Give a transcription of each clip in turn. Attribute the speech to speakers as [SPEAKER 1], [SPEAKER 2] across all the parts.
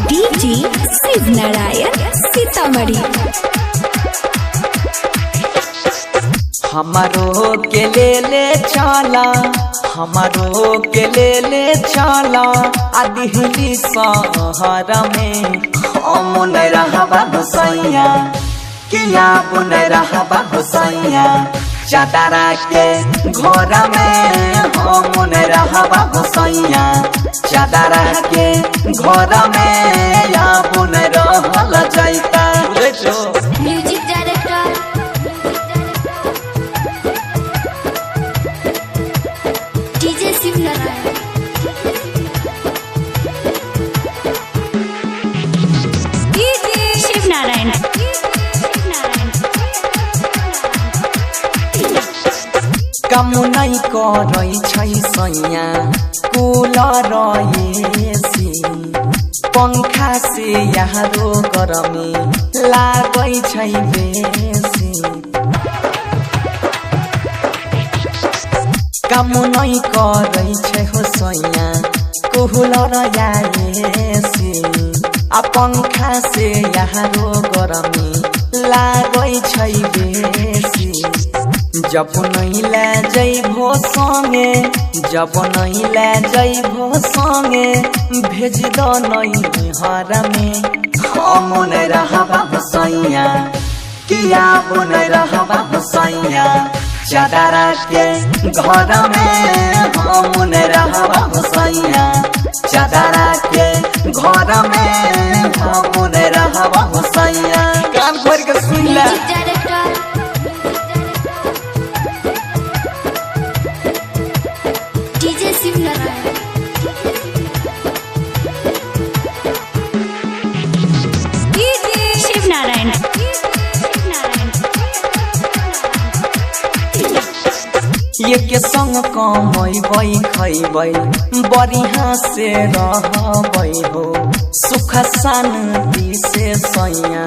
[SPEAKER 1] DJ Shiv Narayan Sitamarhi.
[SPEAKER 2] हमारो के ले चला, हमारो के ले चला दिल्ली शहर में अमुन रहबा भसैया किया बुन रहबा भसैया चादरा के घर में अमुन रहबा भसैया चादरा के घर में या बुन रहल जाइता।
[SPEAKER 1] Music director DJ Shiv Narayan. Shiv Narayan
[SPEAKER 2] कम नहीं करै छै सैया कूलर एसी पंखा से यारो गरमी लागै छै बेसी। कम नहीं करै छै हो सैया कूलर या एसी पंखा से यारो गरमी लागै छै बेसी। जब नहीं ले जइबो संगे, जब नहीं ले जइबो संगे भेज दो नहीं हर में अमुन रहबा भसैया किया बुन रहबा भसैया चादरा के घर में अमुन रहबा भसैया चादरा के घर में अमुन रहबा भसैया। कान खोल के सुन ले।
[SPEAKER 1] डीजे शिव नारायण। शिव नारायण
[SPEAKER 2] ये के संग कमैबै खैबै बढ़िया से रहबै हो सुख शांति से सैया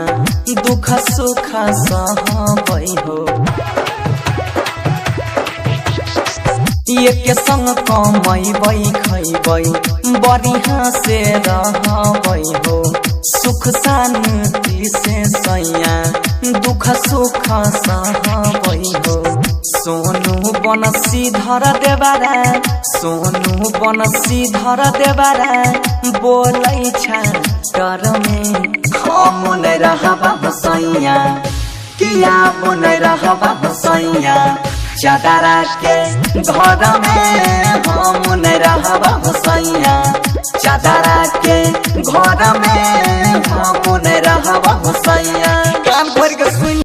[SPEAKER 2] दुख सुख सहबै हो। ये के संग कमैबै खैबै बढ़िया से रहबै हो सुख शांति से सैया दुख सुख सहबै हो। सोनू बनसीधर देवारा, सोनू बनसीधर देवारा बोलै छ डर में अमुन रहबा भसैया किया बुन रहबा भसैया चादरा के घर में अमुन रहबा भसैया चादरा के घर में अमुन रहबा भसैया। कान खोल के सुन।